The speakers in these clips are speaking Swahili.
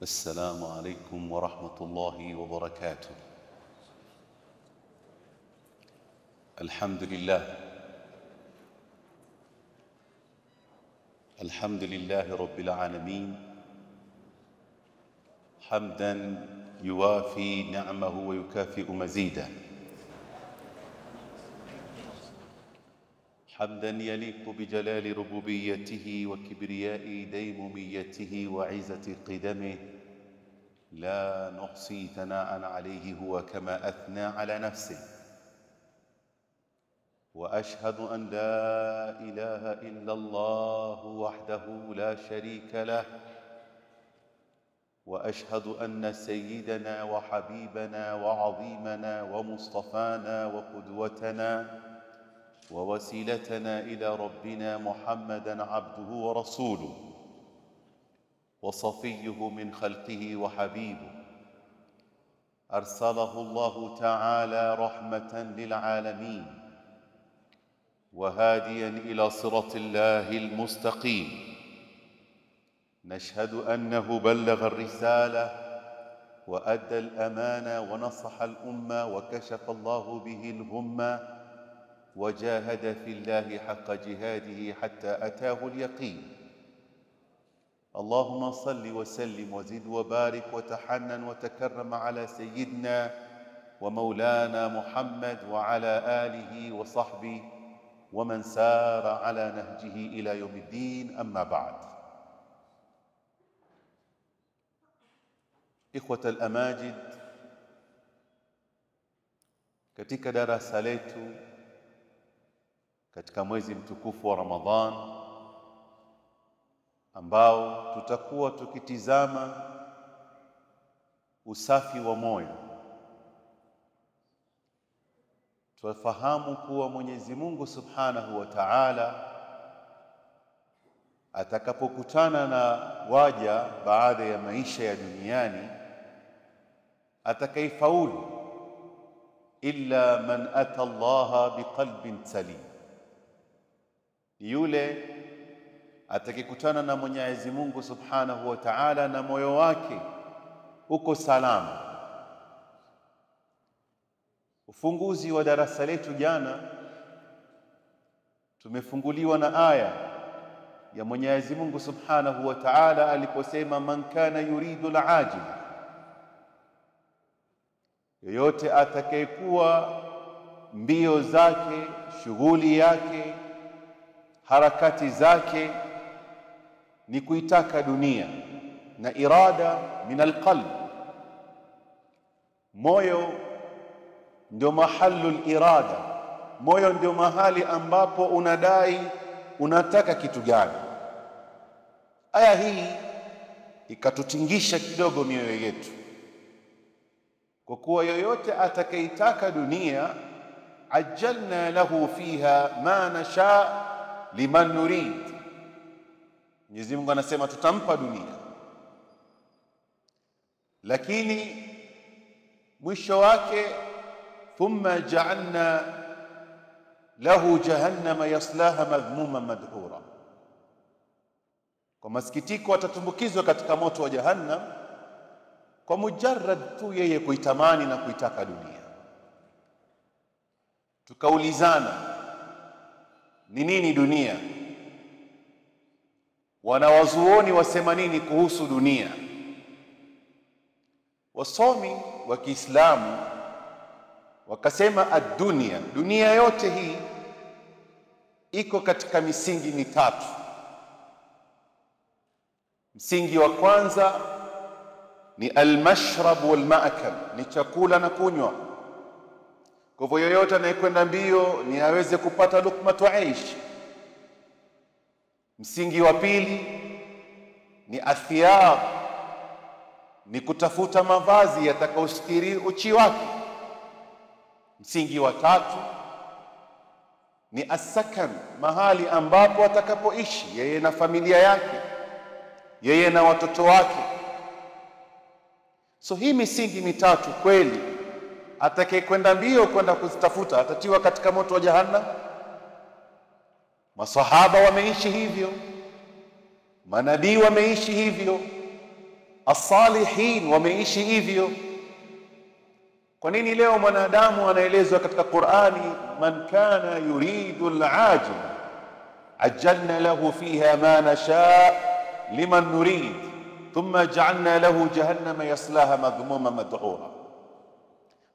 السلام عليكم ورحمة الله وبركاته. الحمد لله رب العالمين، حمدا يوافي نعمه ويكافئ مزيدا، حمدا يليق بجلال ربوبيته وكبرياء ديموميته وعزة قدمه، لا نحصي ثناء عليه هو كما أثنى على نفسه. وأشهد أن لا إله إلا الله وحده لا شريك له، وأشهد أن سيدنا وحبيبنا وعظيمنا ومصطفانا وقدوتنا ووسيلتنا إلى ربنا محمدًا عبده ورسوله وصفيه من خلقه وحبيبه، أرسله الله تعالى رحمة للعالمين وهاديًا إلى صراط الله المستقيم. نشهد أنه بلغ الرسالة وأدى الأمانة ونصح الأمة وكشف الله به الغمة وجاهد في الله حق جهاده حتى أتاه اليقين. اللهم صل وسلم وزد وبارك وتحنن وتكرم على سيدنا ومولانا محمد وعلى آله وصحبه ومن سار على نهجه إلى يوم الدين. أما بعد، إخوة الأماجد، katika darasa letu katika mwezi mtukufu wa Ramadhan ambao tutakuwa tukitizama usafi wa moyo, tufahamu kuwa Mwenyezi Mungu Subhanahu wa Ta'ala atakapokutana na waja baada ya maisha ya duniani, atakaifaulu illa man ata Allah biqalbin salim, yule atakikutana na Mwenyezi Mungu Subhanahu wa Ta'ala na moyo wake uko salama. Ufunguzi wa darasa letu jana tumefunguliwa na aya ya Mwenyezi Mungu Subhanahu wa Ta'ala aliposema, man kana yuridu al-ajil, yoyote atakayekuwa mbio zake, shughuli yake, harakati zake ni kuitaka dunia, na irada min alqalb, moyo ndio mahalul irada, moyo ndio mahali ambapo unadai unataka kitu gani. Aya hii ikatutingisha kidogo mioyo yetu, kwa kuwa yoyote atakaitaka dunia, ajjalna lahu fiha ma nasha liman nurid. Mwenyezi Mungu anasema tutampa dunia, lakini mwisho wake thumma ja'alna lahu jahannama yaslaha madhmuma madhura, kwa masikitiko atatumbukizwa katika moto wa Jahannam kwa mujarrad tu yeye kuitamani na kuitaka dunia. Tukaulizana, ni nini dunia? Wanawazuoni wasema nini kuhusu dunia? Wasomi wa Kiislamu wakasema ad-dunya, dunia yote hii iko katika misingi mitatu. Msingi wa kwanza ni al-mashrab wal-ma'kal, ni chakula na kunywa. Kwa hivyo yoyote anayekwenda mbio ni aweze kupata lukmatu aish. Msingi wa pili ni athiyab, ni kutafuta mavazi yatakayostiri uchi wake. Msingi wa tatu ni asakan, mahali ambapo atakapoishi yeye na familia yake, yeye na watoto wake. So hii misingi mitatu kweli atakayekwenda mbio kwenda kuzitafuta atatiwa katika moto wa Jahannam. Masahaba wameishi hivyo, manabii wameishi hivyo, as-salihin wameishi hivyo. Kwa nini leo mwanadamu anaelezwa katika Qur'ani, man kana yuridu al-ajil ajjalna lahu fiha ma nasha liman nurid thumma ja'alna lahu jahannama yaslaha madhmuman madhura?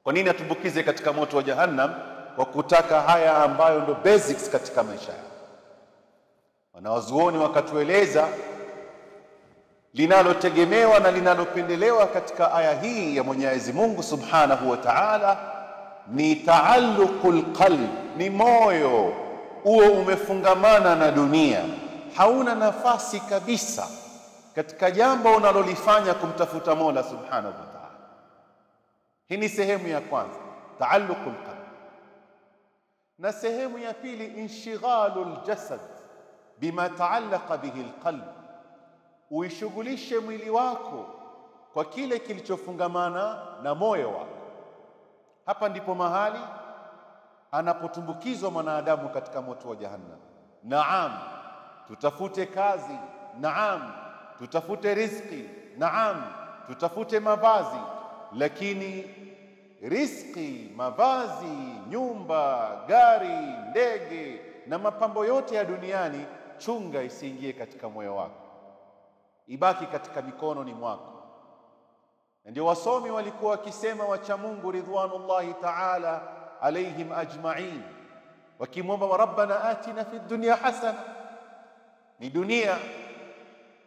Kwa nini atumbukize katika moto wa jahannam kwa kutaka haya ambayo ndo basics katika maisha yao? Wanawazuoni wakatueleza linalotegemewa na linalopendelewa katika aya hii ya Mwenyezi Mungu Subhanahu wa Ta'ala ni taalluqul qalb, ni moyo huo umefungamana na dunia, hauna nafasi kabisa katika jambo unalolifanya kumtafuta Mola Subhanahu wa Ta'ala. Hii ni sehemu ya kwanza, taalluqul qalb. Na sehemu ya pili, inshighalul jasad bima taallaqa bihi alqalb, uishughulishe mwili wako kwa kile kilichofungamana na moyo wako. Hapa ndipo mahali anapotumbukizwa mwanadamu katika moto wa jahannam. Naam, tutafute kazi, naam, tutafute riziki, naam, tutafute mavazi, lakini riziki, mavazi, nyumba, gari, ndege na mapambo yote ya duniani, chunga isiingie katika moyo wako, ibaki katika mikononi mwako. Na ndio wasomi walikuwa wakisema, wacha Mungu ridwanullahi ta'ala alaihim ajma'in, wakimwomba wa rabbana atina fid dunya hasana, ni dunia,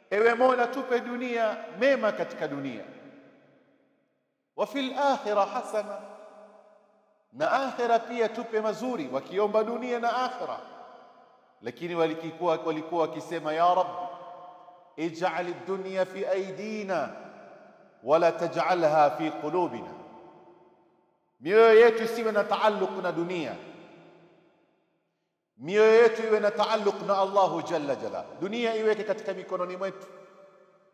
ewe Mola tupe dunia, mema katika dunia, wa fil akhirah hasana, na akhira pia tupe mazuri, wakiomba dunia na akhira. Lakini walikuwa wakisema, ya Rabb ij'al ad-dunya fi aydina wala taj'alha fi qulubina, mioyo yetu isiwe na taalluq na dunia, mioyo yetu iwe na taalluq na Allahu jalla jalaluhu. Dunia iweke katika mikononi mwetu,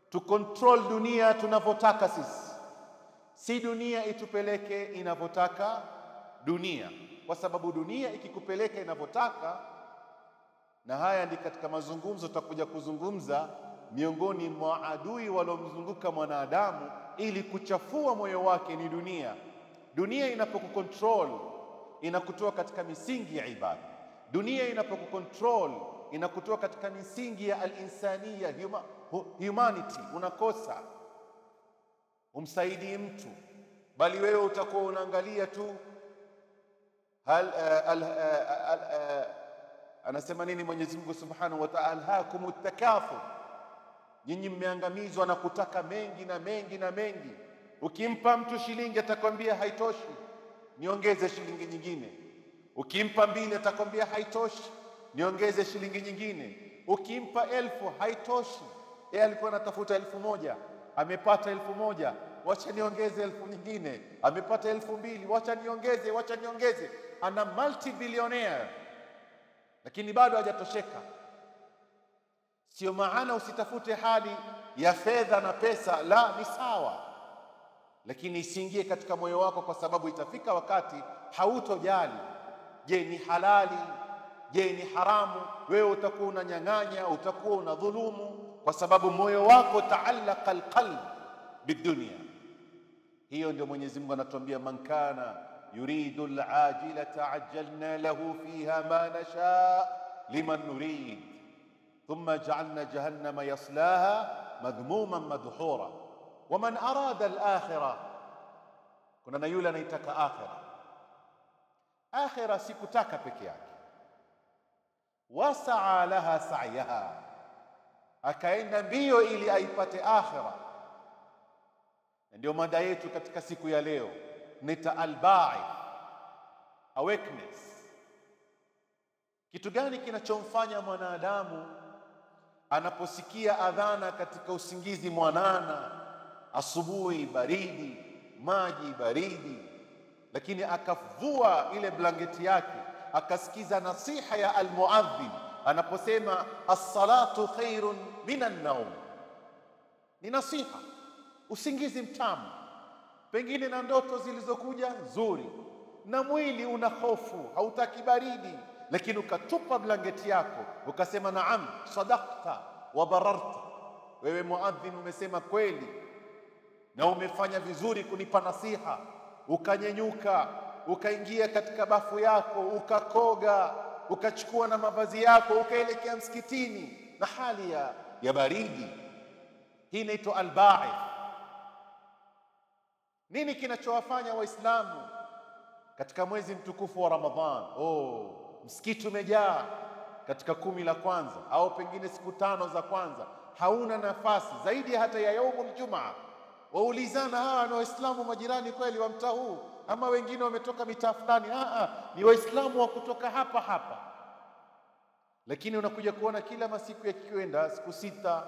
tu control dunia tunavyotaka sisi, si dunia itupeleke inavyotaka dunia, kwa sababu dunia ikikupeleka inavyotaka. Na haya ndi katika mazungumzo tutakuja kuzungumza miongoni mwa adui waliomzunguka mwanadamu ili kuchafua moyo wake ni dunia. Dunia inapokucontrol inakutoa katika misingi ya ibada. Dunia inapokucontrol inakutoa katika misingi ya al-insaniya, humanity. Unakosa, umsaidii mtu, bali wewe utakuwa unaangalia tu anasema nini Mwenyezi Mungu Subhanahu wa Ta'ala, hakumut takathur, nyinyi mmeangamizwa na kutaka mengi na mengi na mengi. Ukimpa mtu shilingi atakwambia haitoshi, niongeze shilingi nyingine. Ukimpa 2 atakwambia haitoshi, niongeze shilingi nyingine. Ukimpa 1000 haitoshi, yeye alikuwa anatafuta 1000, amepata 1000, wacha niongeze 1000 nyingine. Amepata 2000, wacha niongeze. Ana multi-billionaire, lakini bado hajatosheka. Sio maana usitafute hali ya fedha na pesa, la, ni sawa, lakini isiingie katika moyo wako, kwa sababu itafika wakati hautojali, je ni halali, je ni haramu. Wewe utakuwa unanyang'anya, utakuwa unadhulumu, kwa sababu moyo wako taallaqa alqalb bidunya. Hiyo ndio Mwenyezi Mungu anatuambia, man kana yuridu alajilata ajjalna lahu fiha ma nasha liman nurid thumma ja'alna jahannama yaslaha madhmuman madhura wa man arada al-akhirah. Kuna na yule anaitaka akhira. Akhira si kutaka peke yake, wasaa laha sa'yaha, akaenda mbio ili aipate akhira. Ndio mada yetu katika siku ya leo, nita al-ba'ith, awakeness. Kitu gani kinachomfanya mwanadamu anaposikia adhana katika usingizi mwanana, asubuhi baridi, maji baridi, lakini akavua ile blanketi yake, akasikiza nasiha ya almuadhdhin anaposema as-salatu khairun minan naum? Ni nasiha, usingizi mtamu, pengine na ndoto zilizokuja nzuri, na mwili una hofu, hautaki baridi, lakini ukatupa blanketi yako ukasema naam sadaqta wa bararta, wewe muadhdhin umesema kweli na umefanya vizuri kunipa nasiha, ukanyenyuka, ukaingia katika bafu yako, ukakoga, ukachukua na mavazi yako, ukaelekea msikitini na hali ya baridi. Hii inaitwa al-ba'ith. Nini kinachowafanya Waislamu katika mwezi mtukufu wa Ramadhan? Msikiti umejaa katika 10 la kwanza au pengine siku 5 za kwanza, hauna nafasi zaidi hata ya yaumul jumaa. Waulizana, hawa ni Waislamu majirani kweli wa mtaa huu ama wengine wametoka mitaa fulani? Ni Waislamu wa kutoka hapa hapa. Lakini unakuja kuona kila masiku yakikwenda, siku 6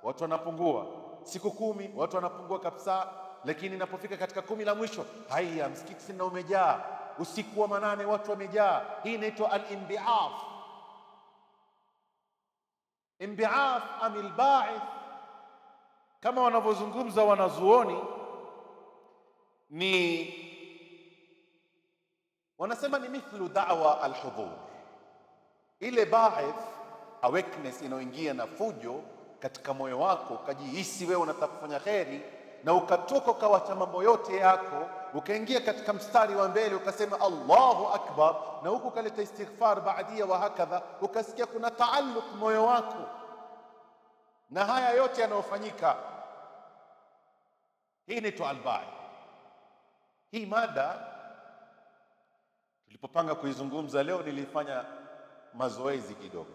watu wanapungua, siku 10 watu wanapungua kabisa, lakini inapofika katika 10 la mwisho, haya msikiti sina umejaa, usiku wa manane watu wamejaa. Hii inaitwa al-inbi'ath. Inbi'ath amil ba'ith, kama wanavyozungumza wanazuoni, wanasema ni mithlu da'wa al-hudhur. Ile ba'ith, awakeness, inaoingia na fujo katika moyo wako, ukajihisi wewe unataka kufanya kheri, na ukatoka ukawacha mambo yote yako, ukaingia katika mstari wa mbele ukasema Allahu akbar, na huku ukaleta istighfar baadia wa hakadha, ukasikia kuna taalluq moyo wako na haya yote yanayofanyika. Hii ni al-ba'ith. Hii mada tulipopanga kuizungumza leo, nilifanya mazoezi kidogo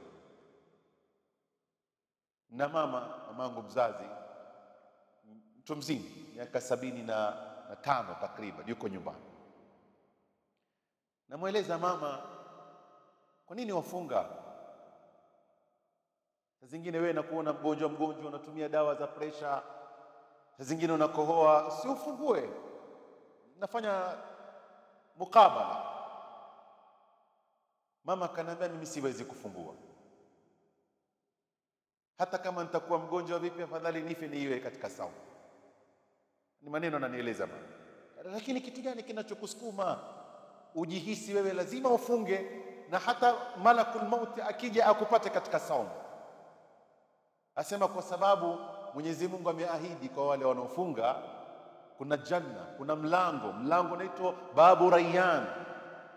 na mamangu mzazi, mtu mzima, miaka 75 takriban, yuko nyumbani. Namweleza mama, kwa nini wafunga? Saa zingine wewe nakuona mgonjwa unatumia dawa za pressure, saa zingine unakohoa, si ufungue? Nafanya mukabala. Mama kanambia, mimi siwezi kufungua. Hata kama nitakuwa mgonjwa vipi, afadhali nife niwe katika saumu. Ni maneno ananieleza mama. Lakini kitu gani kinachokusukuma ujihisi wewe lazima ufunge, na hata malakul maut akija akupate katika saumu? Asema kwa sababu Mwenyezi Mungu ameahidi kwa wale wanaofunga kuna janna, kuna mlango unaitwa babu Rayyan,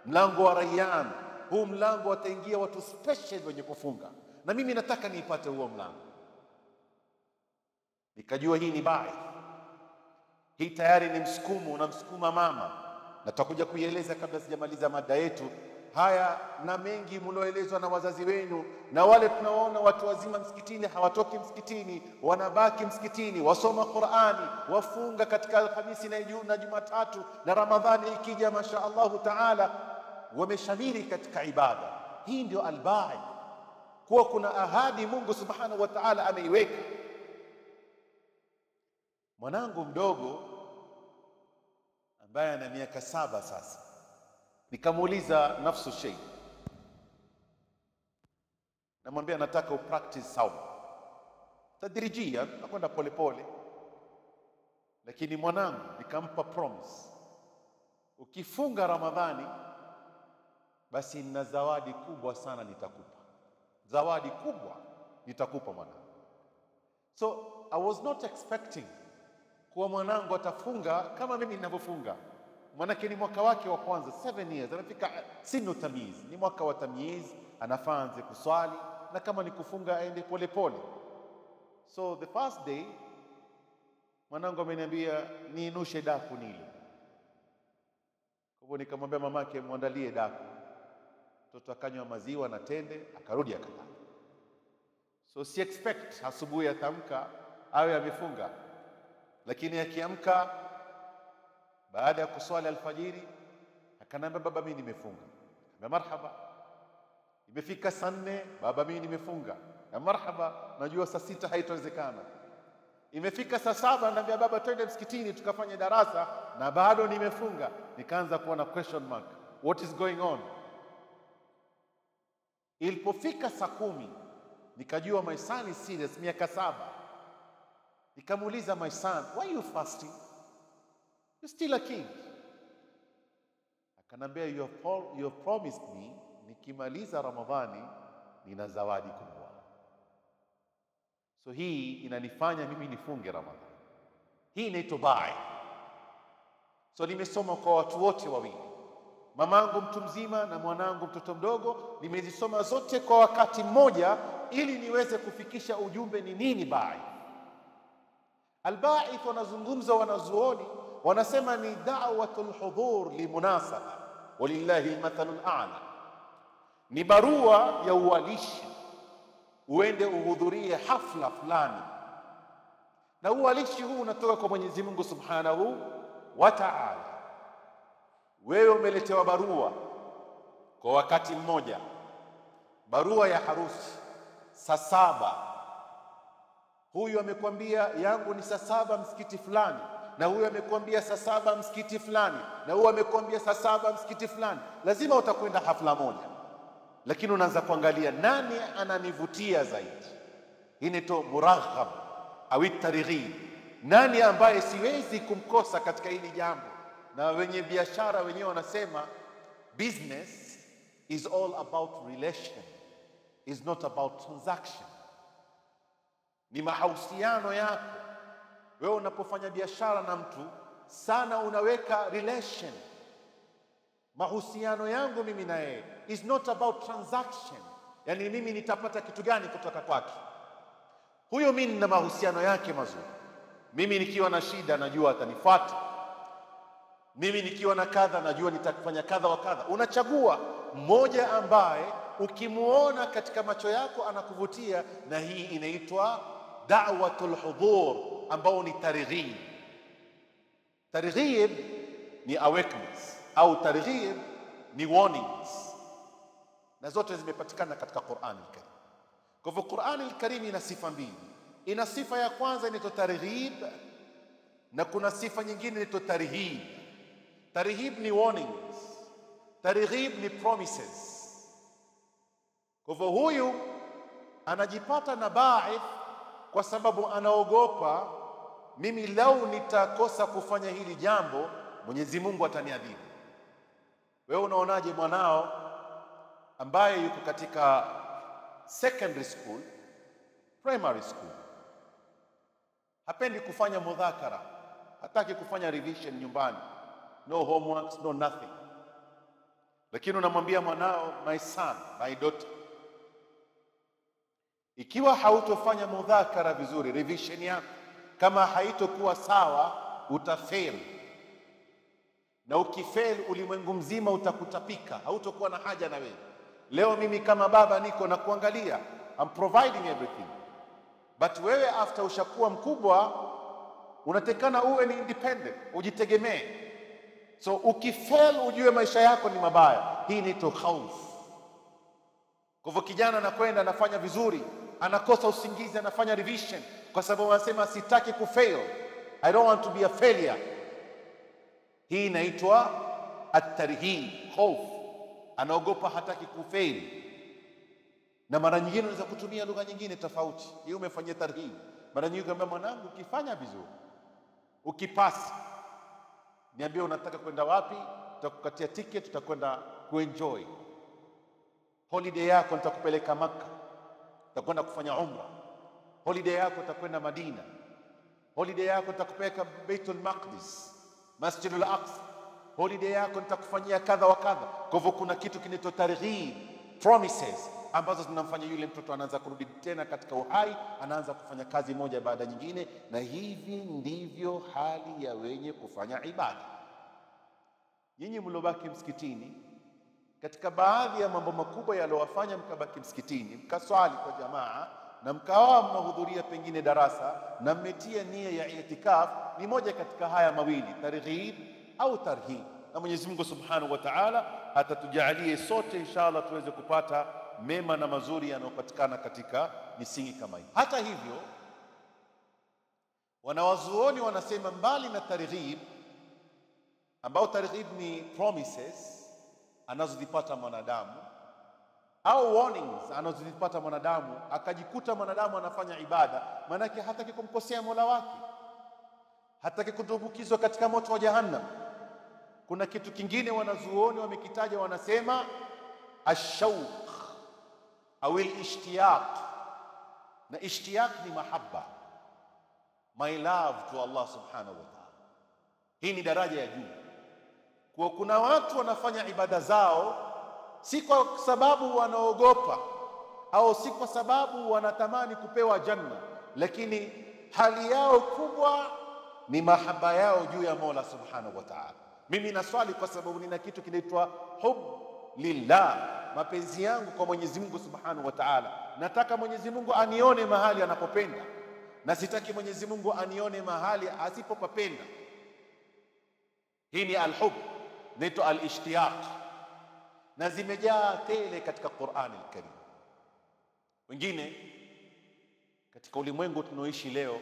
mlango wa Rayyan. Huu mlango wataingia watu special wenye kufunga, na mimi nataka niipate huo mlango. Nikajua hii ni ba'ith. Hii tayari ni msukumo, unamsukuma mama, na tutakuja kuieleza kabla sijamaliza mada yetu. Haya na mengi mlioelezwa na wazazi wenu, na wale tunawaona watu wazima msikitini hawatoki msikitini, wanabaki msikitini, wasoma Qur'ani, wafunga katika Alhamisi na Jumatatu, na Ramadhani ikija masha Allahu taala wameshamiri katika ibada. Hii ndio al-ba'ith, kuwa kuna ahadi Mungu subhanahu wa ta'ala ameiweka. Mwanangu mdogo ambaye ana miaka 7 sasa, nikamuuliza nafsu shay, namwambia nataka upractice saum tadrijia, nakwenda polepole. Lakini mwanangu nikampa promise, ukifunga Ramadhani basi nina zawadi kubwa sana nitakupa, zawadi kubwa nitakupa mwanangu. So I was not expecting kuwa mwanangu atafunga kama mimi ninavyofunga. Manake ni mwaka wake wa kwanza, 7 years, amefika sinu tamyiz, ni mwaka wa tamyiz, anafaa anze kuswali, na kama ni kufunga aende pole pole. So the first day mwanangu ameniambia niinushe daku nile. Kwa hivyo nikamwambia mamake muandalie daku. Mtoto akanywa maziwa na tende, akarudi akalala. So si expect asubuhi atamka awe amefunga, lakini akiamka baada ya kuswali alfajiri akanambia, baba mimi nimefunga. Na marhaba. Imefika saa 4, baba mimi nimefunga. Na marhaba, najua saa 6 haitawezekana. Imefika saa 7, ananiambia baba twende msikitini tukafanye darasa, na bado nimefunga. Nikaanza kuona question mark, what is going on? Ilipofika saa 10 nikajua my son is serious, miaka 7. Nikamuuliza, my son, why are you fasting? You're still a kid. Akanambia, you have promised me nikimaliza Ramadhani nina zawadi kubwa. So hii inanifanya mimi nifunge Ramadhani. Hii inaitwa bai. So nimesoma kwa watu wote wawili, mamangu mtu mzima na mwanangu mtoto mdogo, nimezisoma zote kwa wakati mmoja ili niweze kufikisha ujumbe ni nini bai. Albaith wanazungumza wanazuoni, wanasema ni da'watul hudhur limunasaba walillahi almathalul a'la. Ni barua ya uwalishi, uende uhudhurie hafla fulani, na uwalishi huu unatoka kwa Mwenyezi Mungu Subhanahu wa Ta'ala. Wewe umeletewa barua kwa wakati mmoja, barua ya harusi saa 7. Huyu amekwambia yangu ni saa 7 msikiti fulani, na huyu amekwambia saa 7 msikiti fulani, na huyu amekwambia saa 7 msikiti fulani. Lazima utakwenda hafla moja, lakini unaanza kuangalia nani ananivutia zaidi. Hii ni to muraghab au targhib, nani ambaye siwezi kumkosa katika hili jambo. Na wenye biashara wenyewe wanasema business is all about relation, is not about transaction. Ni mahusiano yako. Wewe unapofanya biashara na mtu sana, unaweka relation. Mahusiano yangu mimi na yeye is not about transaction, yani mimi nitapata kitu gani kutoka kwake. Huyo mimi na mahusiano yake mazuri. Mimi nikiwa na shida najua atanifuata, mimi nikiwa na kadha najua nitakufanya kadha wa kadha. Unachagua mmoja ambaye ukimuona katika macho yako anakuvutia, na hii inaitwa da'watul hudhur, ambao ni targhib. Targhib ni awakeness au targhib ni warnings, na zote zimepatikana katika Qur'an al-Karim. Kwa hivyo Qur'an al-Karim ina sifa mbili. Ina sifa ya kwanza inaitwa targhib, na kuna sifa nyingine inaitwa tarhib. Tarhib ni warnings, targhib ni promises. Kwa hivyo huyu anajipata na baith kwa sababu anaogopa, mimi lau nitakosa kufanya hili jambo Mwenyezi Mungu ataniadhibu. Wewe unaonaje mwanao ambaye yuko katika secondary school, primary school, hapendi kufanya mudhakara, hataki kufanya revision nyumbani, no homeworks, no nothing, lakini unamwambia mwanao, my son, my daughter, ikiwa hautofanya mudhakara vizuri, revision yako kama haitokuwa sawa, utafail. Na ukifail ulimwengu mzima utakutapika, hautokuwa na haja na wewe. Leo mimi kama baba niko na kuangalia, I'm providing everything, but wewe after ushakuwa mkubwa unatekana uwe ni independent, ujitegemee. So ukifail ujue maisha yako ni mabaya. Hii ni khawf. Kwa hivyo kijana anakwenda anafanya vizuri, anakosa usingizi, anafanya revision kwa sababu anasema sitaki kufail, I don't want to be a failure. Hii inaitwa at-tarhib, khawf. Anaogopa, hataki kufail. Na mara nyingine unaweza kutumia lugha nyingine tofauti. Hii umefanyia tarhib. Mara nyingine kama mwanangu, ukifanya vizuri, ukipasi, niambie unataka kwenda wapi, tutakukatia ticket, tutakwenda kuenjoy. Holiday yako nitakupeleka Makkah, tutakwenda kufanya umra. Holiday yako tutakwenda Madina. Holiday yako nitakupeleka Baitul Maqdis, Masjid al-Aqsa. Holiday yako nitakufanyia kadha wa kadha. Kwa hivyo kuna kitu kinaitwa targhib, promises, ambazo zinamfanya yule mtoto anaanza kurudi tena katika uhai, anaanza kufanya kazi moja baada nyingine. Na hivi ndivyo hali ya wenye kufanya ibada. Nyinyi mlobaki msikitini, katika baadhi ya mambo makubwa yaliyowafanya mkabaki msikitini, mkaswali kwa jamaa na mkawa mnahudhuria pengine darasa na mmetia nia ya itikaf, ni moja katika haya mawili, targhib au tarhib. Na Mwenyezi Mungu Subhanahu wa Ta'ala atatujalie sote inshallah tuweze kupata mema na mazuri yanayopatikana katika misingi kama hii. Hata hivyo, wanawazuoni wanasema mbali na targhib, ambao targhib ni promises anazozipata mwanadamu au warnings anazozipata mwanadamu, akajikuta mwanadamu anafanya ibada, maanake hataki kumkosea Mola wake, hataki kutumbukizwa katika moto wa Jahannam. Kuna kitu kingine wanazuoni wamekitaja, wanasema ashauq au ishtiyaq. Na ishtiyaq ni mahabba. my love to Allah subhanahu wa ta'ala. Hii ni daraja ya juu. Kwa kuna watu wanafanya ibada zao si kwa sababu wanaogopa au si kwa sababu wanatamani kupewa janna, lakini hali yao kubwa ni mahaba yao juu ya Mola subhanahu wa ta'ala. Mimi naswali kwa sababu nina kitu kinaitwa hub lillah, mapenzi yangu kwa Mwenyezi Mungu subhanahu wa ta'ala. Nataka Mwenyezi Mungu anione mahali anapopenda, na sitaki Mwenyezi Mungu anione mahali asipopapenda. Hii ni alhub, inaitwa alishtiyaq, na zimejaa tele katika Qur'ani al-Karim. Wengine katika ulimwengu tunaoishi leo,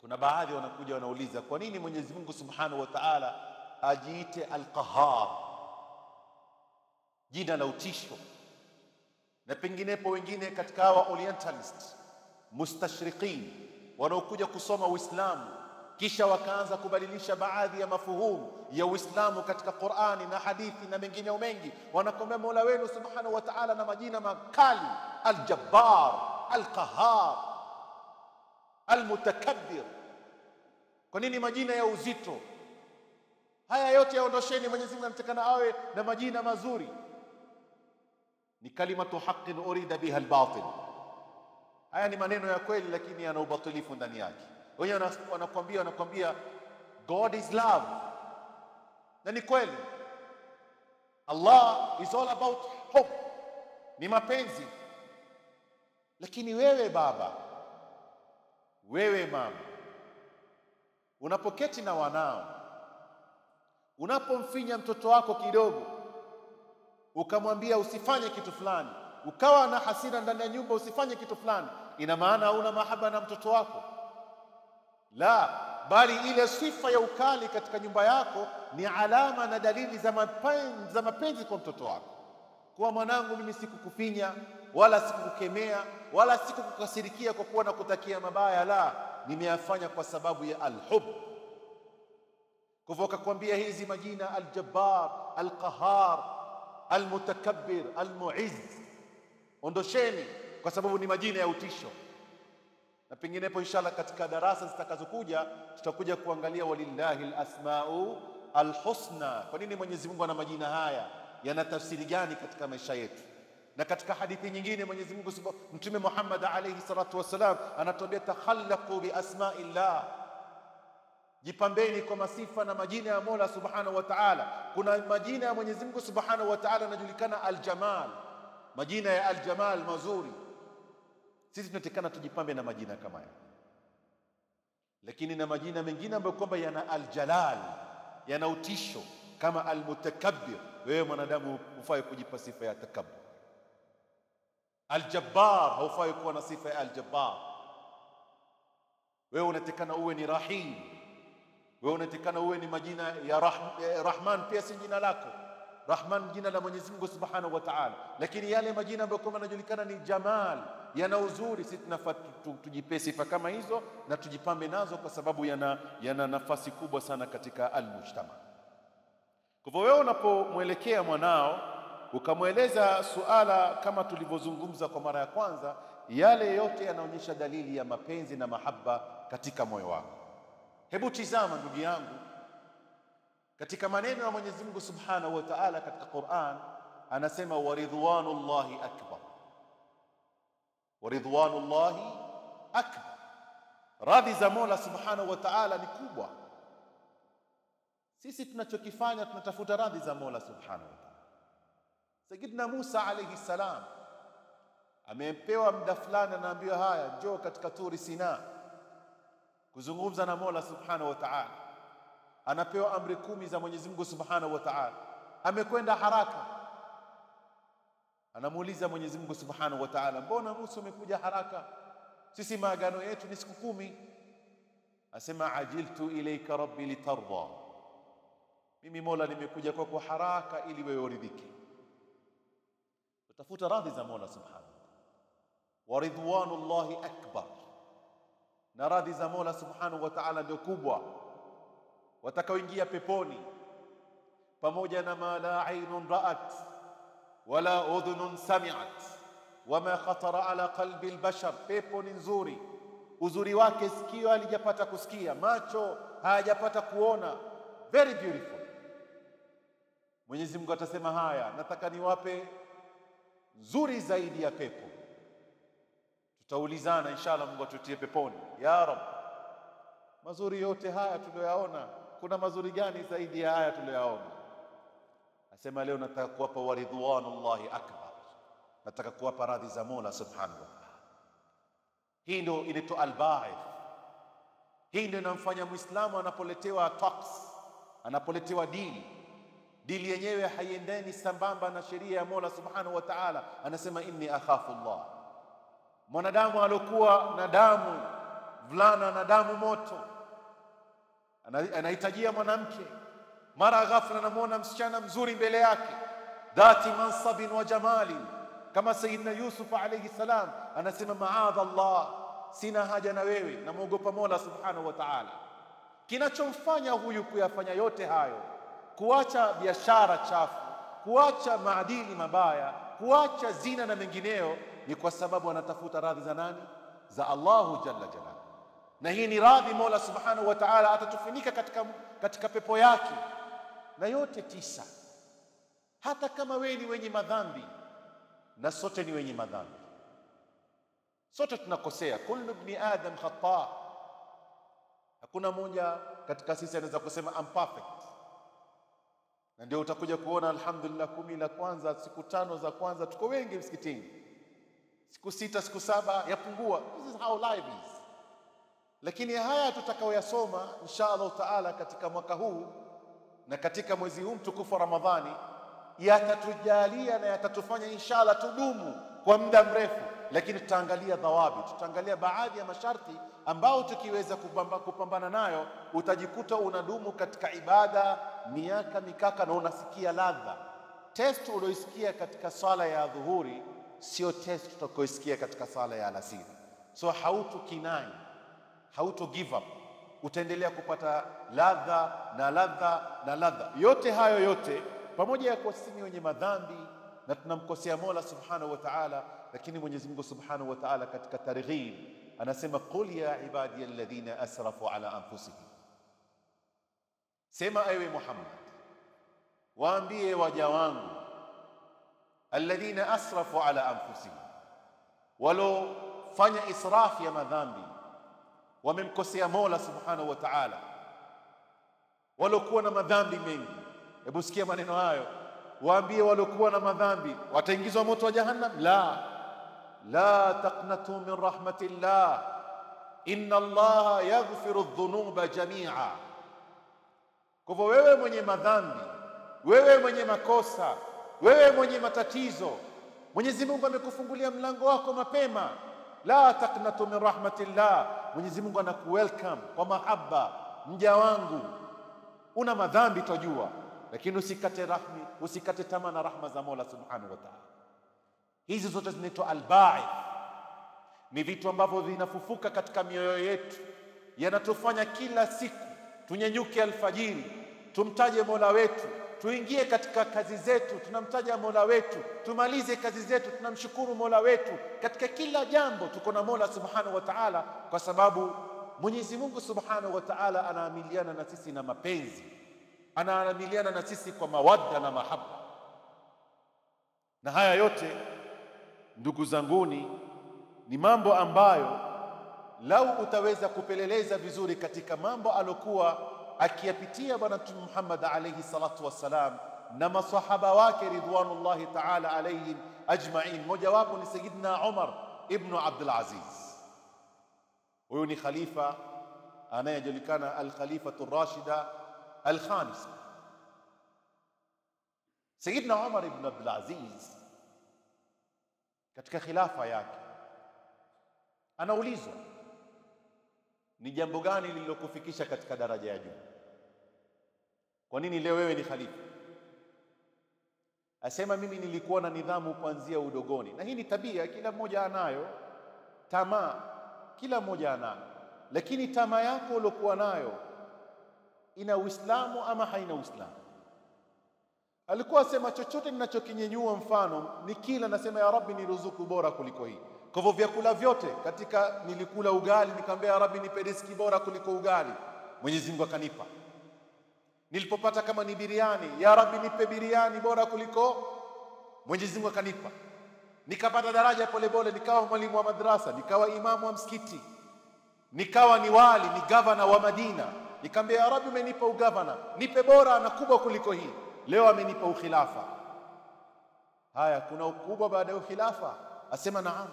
kuna baadhi wanakuja wanauliza kwa nini Mwenyezi Mungu subhanahu wa ta'ala ajiite al-Qahhar, jina la utisho. Na penginepo wengine katika hawa orientalist mustashriqin wanaokuja kusoma Uislamu kisha wakaanza kubadilisha baadhi ya mafuhumu ya Uislamu katika Qur'ani na hadithi na mengineo mengi, wanakwambia Mola wenu subhanahu wa ta'ala na majina makali: al-Jabbar, al-Qahhar, al-Mutakabbir. Kwa nini majina ya uzito haya yote yaondosheni? Mwenyezi Mungu anatakana awe na majina mazuri. Ni kalimatu haqqin urida biha al-batil. Haya ni maneno ya kweli, lakini yana ubatilifu ndani yake. Wenyewe wanakuambia God is love, na ni kweli. Allah is all about hope, ni mapenzi. Lakini wewe baba, wewe mama, unapoketi na wanao, unapomfinya mtoto wako kidogo ukamwambia usifanye kitu fulani, ukawa na hasira ndani ya nyumba usifanye kitu fulani, ina maana una mahaba na mtoto wako? La, bali ile sifa ya ukali katika nyumba yako ni alama na dalili za mapenzi kwa mtoto wako. Kwa mwanangu, mimi sikukufinya wala sikukukemea wala sikukukasirikia kwa kuwa nakutakia mabaya, la, nimeyafanya kwa sababu ya alhub. Kwa hivyo akakwambia hizi majina al-Jabbar, al-Qahhar, al-Mutakabbir, al-Mu'izz, ondosheni kwa sababu ni majina ya utisho. Na penginepo inshallah katika darasa zitakazokuja tutakuja kuangalia walillahi al-asma'u al-husna. Kwa nini Mwenyezi Mungu ana majina haya? Yana tafsiri gani katika maisha yetu? Na katika hadithi nyingine Mwenyezi Mungu Mtume Muhammad alayhi salatu wasalam anatuambia takhallaqu bi asma'illah, jipambeni kwa masifa na majina ya Mola subhanahu wa ta'ala. Kuna majina ya Mwenyezi Mungu subhanahu wa ta'ala yanajulikana al-jamal, majina ya al-jamal mazuri. Sisi tunatakana tujipambe na majina kama haya, lakini na majina mengine ambayo kwamba yana al-jalal, yana utisho kama al-Mutakabbir. Wewe mwanadamu hufai kujipa sifa ya takabbur. Al-Jabbar hufai kuwa na sifa ya al-Jabbar. Wewe unatakana uwe ni Rahim, wewe unatakana uwe ni majina ya Rahman, pia si jina lako. Rahman jina la Mwenyezi Mungu subhanahu wa ta'ala, lakini yale majina ambayo kama yanajulikana ni jamal, yana uzuri, sisi tunafaa tujipe sifa kama hizo na tujipambe nazo, kwa sababu yana nafasi kubwa sana katika al-mujtama. Kwa hivyo wewe unapomwelekea mwanao ukamweleza suala kama tulivyozungumza kwa mara ya kwanza, yale yote yanaonyesha dalili ya mapenzi na mahaba katika moyo wako. Hebu tizama ndugu yangu, katika maneno ya Mwenyezi Mungu subhanahu wa ta'ala katika Qur'an anasema waridwanullahi akbar, waridwanullahi akbar, radhi za Mola subhanahu wa ta'ala ni kubwa. Sisi tunachokifanya tunatafuta radhi za Mola subhanahu wa ta'ala. Sayyidina Musa alayhi salam amepewa muda fulani, anaambiwa haya, njoo katika Turi Sina kuzungumza na Mola subhanahu wa ta'ala. Anapewa amri 10 za Mwenyezi Mungu subhanahu wa ta'ala, amekwenda haraka. Anamuuliza Mwenyezi Mungu subhanahu wa ta'ala, mbona Musa umekuja haraka? Sisi maagano yetu ni siku 10. Asema ajiltu ilayka rabbi litarda, mimi Mola nimekuja kwako haraka ili wewe uridhike. Utafuta radhi za Mola subhanahu wa ta'ala. Waridwanullahi akbar, na radhi za Mola subhanahu wa ta'ala ndio kubwa. Watakaoingia peponi pamoja na ma la aynun ra'at wala udhunun sami'at wama khatara ala qalbi albashar, pepo ni nzuri uzuri wake sikio halijapata kusikia, macho hayajapata kuona. Very beautiful. Mwenyezi Mungu atasema, haya nataka niwape nzuri zaidi ya pepo. Tutaulizana inshallah, Mungu atutie peponi ya Rab. Mazuri yote haya tuliyoyaona, kuna mazuri gani zaidi ya haya tuliyoyaona? Asema leo nataka kuwapa waridwanullahi akbar, nataka kuwapa radhi za Mola subhanahu wa ta'ala. Hii ndio inaitwa al-ba'ith. Hii ndio inamfanya Muislamu anapoletewa tax, anapoletewa dili yenyewe haiendani sambamba na sheria ya Mola subhanahu wa ta'ala, anasema inni akhafu Allah. Mwanadamu alokuwa na damu vulana na damu moto, anahitajia mwanamke, mara ghafla anamuona msichana mzuri mbele yake, dhati mansabin wa jamalin, kama Sayyidina Yusuf alayhi salam, anasema maadha Allah, sina haja na wewe, namuogopa Mola subhanahu wa ta'ala. Kinachomfanya huyu kuyafanya yote hayo, kuacha biashara chafu, kuacha maadili mabaya, kuacha zina na mengineo, ni kwa sababu anatafuta radhi za nani? Za Allahu jalla jalaluhu. Na hii ni radhi Mola subhanahu wa ta'ala atatufunika katika pepo yake. Na yote tisa, hata kama wewe ni wenye madhambi, na sote ni wenye madhambi, sote tunakosea. Kullu ibn adam khata, hakuna mmoja katika sisi anaweza kusema I'm perfect. Na ndio utakuja kuona alhamdulillah, 10 la kwanza, siku 5 za kwanza tuko wengi msikitini, siku 6 siku 7 yapungua. This is how life is. Lakini haya tutakaoyasoma inshallah taala katika mwaka huu na katika mwezi huu mtukufu wa Ramadhani, yatatujalia na yatatufanya inshallah tudumu kwa muda mrefu. Lakini tutaangalia dhawabi, tutaangalia baadhi ya masharti ambao tukiweza kupambana nayo, utajikuta unadumu katika ibada miaka mikaka na unasikia ladha. Test ulioisikia katika sala ya dhuhuri sio test utakayoisikia katika sala ya alasiri. So hautokinai, hauto give up, utaendelea kupata ladha na ladha na ladha. Yote hayo yote pamoja ya kuwa sisi ni wenye madhambi na tunamkosea Mola subhanahu wa ta'ala, lakini Mwenyezi Mungu subhanahu wa ta'ala katika targhib anasema, qul ya ibadiy alladhina asrafu ala anfusihim, sema ewe Muhammad, waambie waja wangu, alladhina asrafu ala anfusihim, walo fanya israfu ya madhambi, wamemkosea Mola subhanahu wa ta'ala, walokuwa na madhambi mengi. Hebu sikia maneno hayo, waambie walokuwa na madhambi wataingizwa moto wa jahannam? La taqnatu min rahmatillah, inna Allaha yaghfiru dhunuba jami'a. Kwa hivyo wewe mwenye madhambi, wewe mwenye makosa, wewe mwenye matatizo, Mwenyezi Mungu amekufungulia mlango wako mapema. La taqnatu min rahmatillah, Mwenyezi Mungu anakuwelcome kwa mahaba. Mja wangu, una madhambi tajua, lakini usikate tamaa na rahma za Mola subhanahu wa ta'ala. Hizi zote zinaitwa al-ba'ith. Ni vitu ambavyo vinafufuka katika mioyo yetu, yanatufanya kila siku tunyenyuke alfajiri, tumtaje Mola wetu, tuingie katika kazi zetu tunamtaja Mola wetu, tumalize kazi zetu tunamshukuru Mola wetu. Katika kila jambo tuko na Mola subhanahu wa ta'ala, kwa sababu Mwenyezi Mungu subhanahu wa ta'ala anaamiliana na sisi na mapenzi, anaamiliana na sisi kwa mawadda na mahaba. Na haya yote ndugu zanguni ni mambo ambayo lau utaweza kupeleleza vizuri katika mambo alokuwa akiyapitia Bwana Mtume Muhammad alayhi salatu wassalam na masahaba wake ridwanullahi ta'ala alayhim ajma'in. Moja wapo ni Sayyidina Umar ibn Abdul Aziz. Huyu ni khalifa anayejulikana al-Khalifatu Rashida al-Khamis. Sayyidina Umar ibn Abdul Aziz katika khilafa yake anaulizwa, ni jambo gani lililokufikisha katika daraja ya juu? Kwa nini leo wewe ni khalifa? Asema, mimi nilikuwa na nidhamu kuanzia udogoni. Na hii ni tabia kila mmoja anayo, tamaa kila mmoja anayo, lakini tamaa yako uliokuwa nayo ina Uislamu ama haina Uislamu? Alikuwa asema, chochote ninachokinyenyua mfano ni kila nasema ya Rabbi niruzuku bora kuliko hii. Kwa hivyo vyakula vyote katika, nilikula ugali nikamwambia ya Rabbi nipe riziki bora kuliko ugali, Mwenyezi Mungu akanipa. Nilipopata kama ni biriani, ya Rabbi nipe biriani bora kuliko, Mwenyezi Mungu akanipa. Nikapata daraja pole pole, nikawa mwalimu wa madrasa, nikawa imamu wa msikiti, nikawa ni wali, ni gavana wa Madina. Nikamwambia ya Rabbi umenipa ugavana, nipe bora na kubwa kuliko hii. Leo amenipa ukhilafa. Haya, kuna ukubwa baada ya ukhilafa? Asema naam.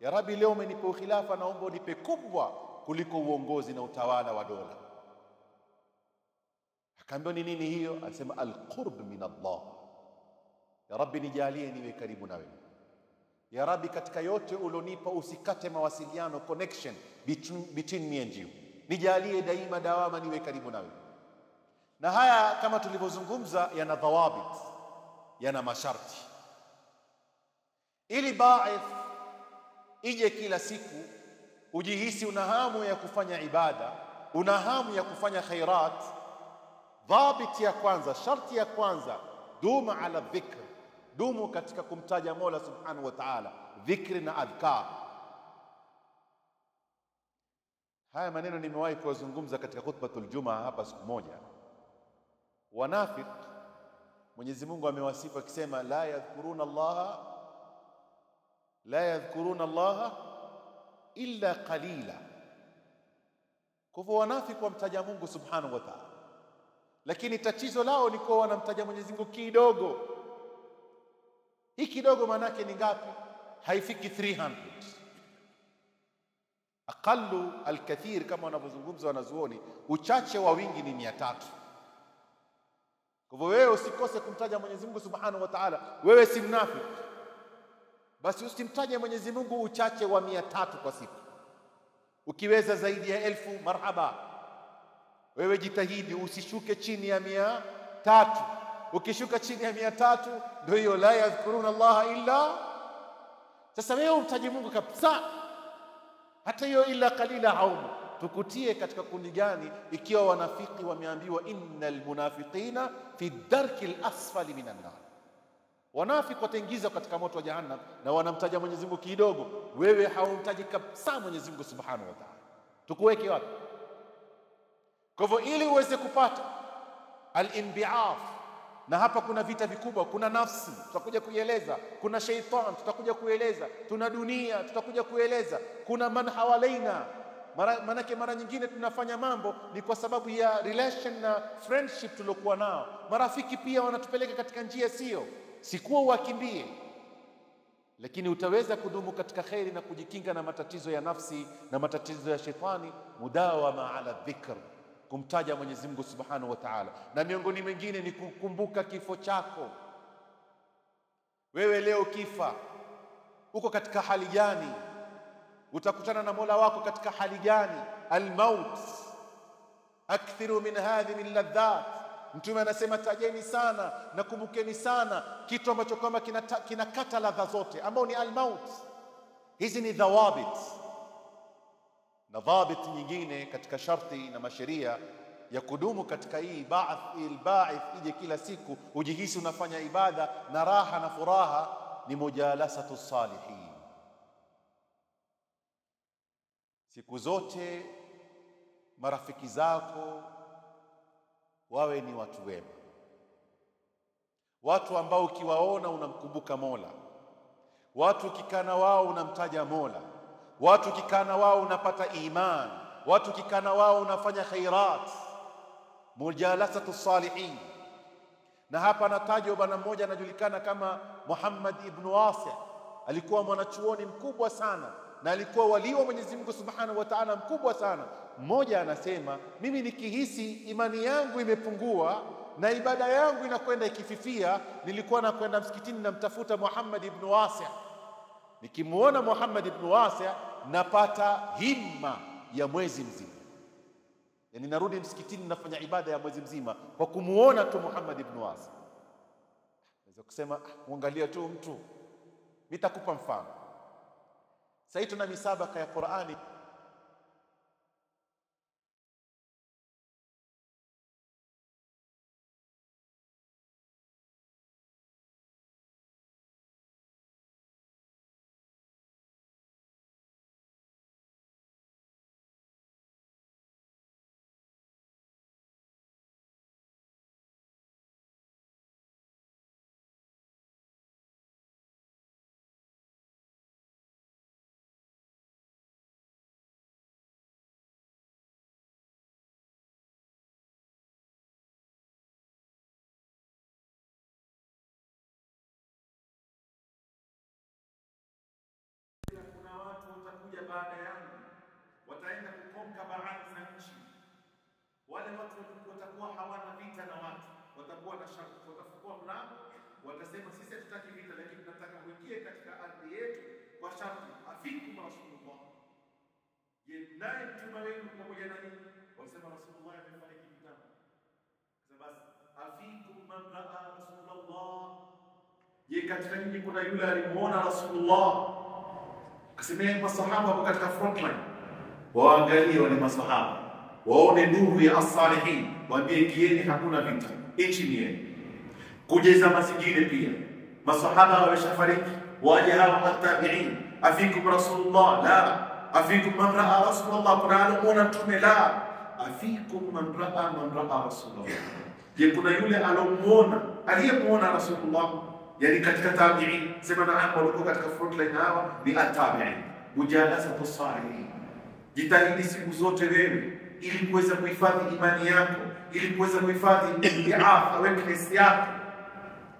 Ya Rabbi leo umenipa ukhilafa, naomba unipe kubwa kuliko uongozi na utawala wa dola. Akaambia ni nini hiyo? Asema alqurb min Allah. Ya Rabbi nijalie niwe karibu na wewe. Ya Rabbi katika yote ulionipa usikate mawasiliano, connection between me and you. Nijalie daima dawama niwe karibu na wewe. Na haya kama tulivyozungumza yana dhawabit, yana masharti. Ili ba'ith ije kila siku ujihisi una hamu ya kufanya ibada, una hamu ya kufanya khairat, dhabit ya kwanza, sharti ya kwanza, duma ala dhikr, dumu katika kumtaja Mola subhanahu wa ta'ala, dhikri na adhkar. Haya maneno nimewahi kuzungumza katika khutbatul Jumaa hapa siku moja. Wanafiq Mwenyezi Mungu amewasifu akisema la yadhkuruna Allah illa qalila. Kwa hivyo wanafiq wamtaja Mungu subhanahu wa ta'ala, lakini tatizo lao ni kwa wanamtaja Mwenyezi Mungu kidogo. Hii kidogo manake ni ngapi? Haifiki 300. Aqallu alkathir kama wanavyozungumza wanazuoni, uchache wa wingi ni 300. Kwa hivyo wewe usikose kumtaja Mwenyezi Mungu subhanahu wa ta'ala. Wewe si mnafiki, basi usimtaje Mwenyezi Mungu uchache wa 300 kwa siku. Ukiweza zaidi ya 1000 marhaba. Wewe jitahidi usishuke chini ya 300. Ukishuka chini ya 300 ndio hiyo la yadhkuruna Allah illa. Sasa wewe umtaje Mungu kabisa, hata hiyo illa qalila haumu. Tukutie katika kundi gani ikiwa wanafiki wameambiwa innal munafiqina fi darki al-asfali minan nar? Wanafiki wataingizwa katika moto wa jahannam na wanamtaja Mwenyezi Mungu kidogo. Wewe haumtaji kabisa Mwenyezi Mungu subhanahu wa ta'ala. Tukuweke wapi? Kwa hivyo ili uweze kupata al-inbi'af, na hapa kuna vita vikubwa, kuna nafsi tutakuja kuieleza, kuna shaitan tutakuja kueleza, tuna dunia tutakuja kueleza, kuna man hawalaina. Manake mara nyingine tunafanya mambo ni kwa sababu ya relation na friendship tuliokuwa nao. Marafiki pia wanatupeleka katika njia sio, sikuwa uwakimbie, lakini utaweza kudumu katika khairi na kujikinga na matatizo ya nafsi na matatizo ya shetani. Mudawama ala dhikr, kumtaja Mwenyezi Mungu subhanahu wa ta'ala. Na miongoni mengine ni kukumbuka kifo chako. Wewe leo kifa, uko katika hali gani? Utakutana na Mola wako katika hali gani? Almaut akthiru min hadhihi alladhat. Mtume anasema tajeni sana na kumbukeni sana kitu ambacho kama kinakata ladha zote, ambao ni almaut. Hizi ni dhawabit. Na dhabit nyingine katika sharti na masheria ya kudumu katika hii ba'ith ije kila siku ujihisi unafanya ibada na raha na furaha, ni mujalasatu salihin. Siku zote marafiki zako wawe ni watu wema, watu ambao ukiwaona unamkumbuka Mola, watu ukikana wao unamtaja Mola, watu ukikana wao unapata iman, watu ukikana wao unafanya khairat. Mujalasatu salihin. Na hapa natajwa bwana mmoja anajulikana kama Muhammad ibn Wasi'. Alikuwa mwanachuoni mkubwa sana na alikuwa wali wa Mwenyezi Mungu subhanahu wa ta'ala mkubwa sana. Mmoja anasema mimi nikihisi imani yangu imepungua na ibada yangu inakwenda ikififia, nilikuwa nakwenda msikitini namtafuta Muhammad ibn Wasi'. Nikimuona Muhammad ibn Wasi' napata himma ya mwezi mzima. Yani narudi msikitini nafanya ibada ya mwezi mzima kwa kumuona tu Muhammad ibn Wasi'. Naweza kusema muangalia tu mtu. Nitakupa mfano. Sasa tuna misabaka ya Qur'ani baada yangu wataenda kukonka baadhi za nchi. Wale watu watakuwa hawana vita na watu, watakuwa na shaka, watafungua mlango, watasema sisi hatutaki vita, lakini tunataka kuingia katika ardhi yetu kwa sharti afikum Rasulullah. Je, naye mtume wenu pamoja na nini? Wasema Rasulullah amefariki kitambo. Sasa basi afikum man raa Rasulullah. Je, katika nyinyi kuna yule alimuona Rasulullah? Kasemea masahaba wako katika frontline, waangalie wale masahaba, waone nuru ya as-salihin, waambie kieni hakuna vita, nchi ni yenu. Kujeza mazingine pia, masahaba wameshafariki, waje hawa matabiin, afikum Rasulullah la, afikum man raa Rasulullah, kuna alimuona mtume la, afikum man raa Rasulullah. Je, kuna yule aliyemuona Rasulullah? Yani katika tabi'in, sema naam, walikuwa katika frontline hawa ni at-tabi'in. Mujalasatu salihin. Jitahidi siku zote wewe ili kuweza kuhifadhi imani yako, ili kuweza kuhifadhi bi'afa weakness yako,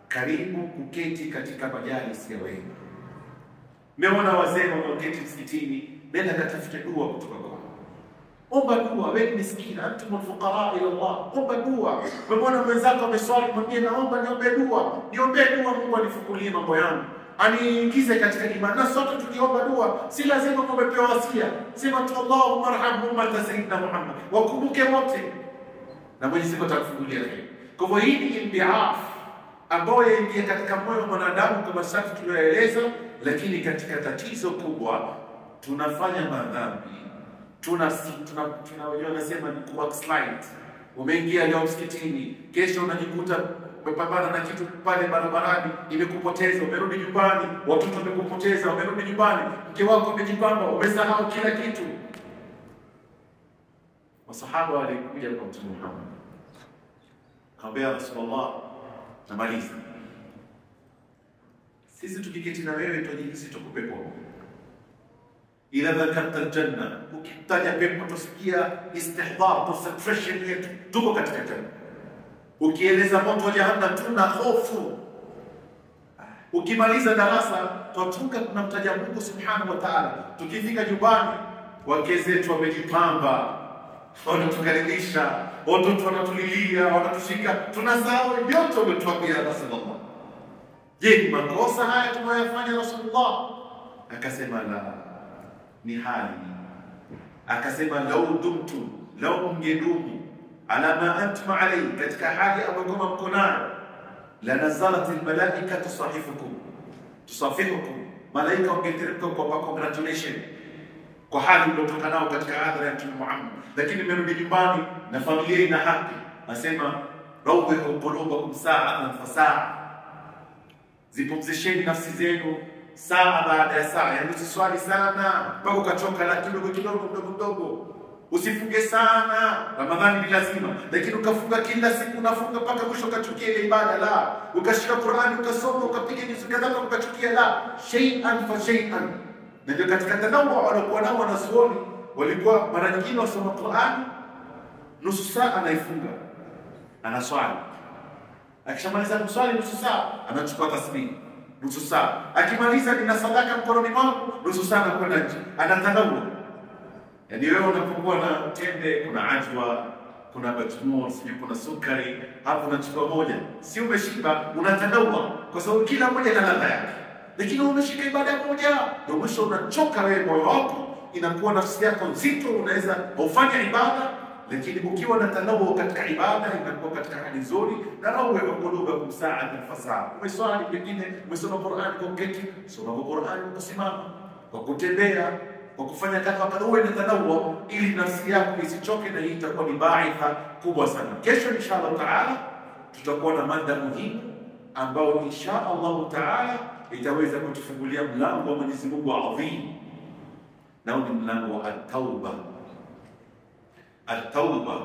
karibu kuketi katika majalis ya wema. Meona wazee wanaoketi msikitini, nenda katafute dua kutoka kwao. Omba dua, wewe miskini, antum fuqara ila Allah. Omba dua. Umeona mwenzako ameswali, mwambie naomba niombe dua. Niombe dua Mungu anifungulie mambo yangu, aniingize katika imani. Na sote tukiomba dua, si lazima umepewa wasia. Sema tu Allahumma arham ummat sayyidina Muhammad. Wakumbuke wote. Na Mwenyezi Mungu atakufungulia heri. Kwa hivyo hii ni imbiaf ambayo yaingia katika moyo wa mwanadamu kama sasa tuliyoeleza, lakini katika tatizo kubwa tunafanya madhambi. Tunasema ni backslide. Umeingia leo msikitini, kesho unajikuta umepambana na kitu pale barabarani, imekupoteza, umerudi nyumbani, watoto wamekupoteza, umerudi nyumbani, mke wako amejipamba, umesahau kila kitu. Masahaba walikuja kwa Mtume Muhammad, akamwambia Rasulullah, namaliza, sisi tukiketi na wewe tunajihisi tuko peponi. Ila dhakarta aljanna, ukitaja pepo tusikia istihdar, concentration yetu, tuko katika janna. Ukieleza moto wa jahannam tuna hofu. Ukimaliza darasa tutunga tunamtaja Mungu subhanahu wa ta'ala. Tukifika nyumbani, wake zetu wamejipamba, wanatukaribisha, watoto wanatulilia, wanatushika, tunasahau yote umetuambia Rasulullah. Je, makosa haya tunayofanya Rasulullah? Akasema la, ni hali. Akasema lau mngedumu ala ma antum alayhi, katika hali ambayo mko nayo, la nazalat almalaika tusafihukum, malaika wangeteremka kwa congratulation kwa hali mliotoka nao katika hadhara ya Mtume Muhammad. Lakini mmerudi nyumbani na familia ina haki, nasema rawwihu qulubakum sa'atan fa sa'a, zipumzisheni nafsi zenu saa baada ya saa. Yani usiswali sana mpaka ukachoka, lakini kidogo. Usifunge sana, Ramadhani ni lazima, lakini ukafunga kila siku, unafunga mpaka mwisho ukachukia ile ibada la. Ukashika Qur'ani ukasoma ukapiga nyuso kadhaa ukachukia la. Shay'an fa shay'an. Na ndio katika tanawu walikuwa nao wanazuoni, walikuwa mara nyingine wasoma Qur'ani nusu saa anaifunga, anaswali. Akishamaliza kuswali nusu saa anachukua tasbih nusu saa. Akimaliza nina sadaka mkononi mwangu, nusu saa anakwenda nje, anatanawu. Yani wewe unapokuwa na tende, kuna ajwa, kuna batmur, kuna sukari, hapo unachukua moja, si umeshiba, unatanawu kwa sababu kila moja ina ladha yake. Lakini unashika ibada moja, ndio mwisho unachoka wewe, moyo wako inakuwa nafsi yako nzito, unaweza ufanye ibada, lakini ukiwa na tanawu katika ibada inakuwa katika hali nzuri. Na rawu wa qulubakum sa'atan fa sa'a. Umeswali pengine, umesoma Qur'an kwa kuketi, soma Qur'an kwa kusimama, kwa kutembea, kwa kufanya kadha uwe na tanawu ili nafsi yako isichoke, na hii itakuwa ni baitha kubwa sana. Kesho inshallah taala tutakuwa na mada muhimu ambao inshallah taala itaweza kutufungulia mlango wa Mwenyezi Mungu adhim, na ni mlango wa at-tauba. At-tauba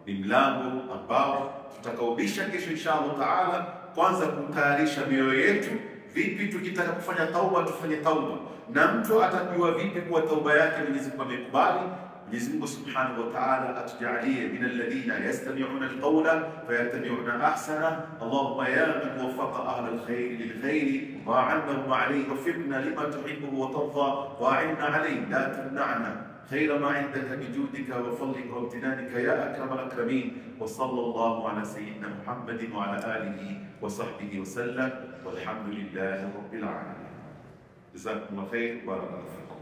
ni mlango ambao tutakaubisha kesho inshallah taala, kwanza kutayarisha mioyo yetu, vipi tukitaka kufanya tauba tufanye tauba, na mtu atajua vipi kwa tauba yake Mwenyezi Mungu amekubali, Mwenyezi Mungu Subhanahu wa Ta'ala atujalie min alladhina yastami'una alqawla fayattabi'una ahsana. Allahumma ya man waffaqa ahla alkhair lilkhair wa 'annahum 'alayhi waffiqna lima tuhibbu wa tarda wa 'inna 'alayhi la tamna'na خير ما عندك بجودك وفضلك وامتنانك يا أكرم الأكرمين. وصلى الله على سيدنا محمد وعلى آله وصحبه وسلم والحمد لله رب العالمين. جزاكم الله خير. بارك الله فيكم.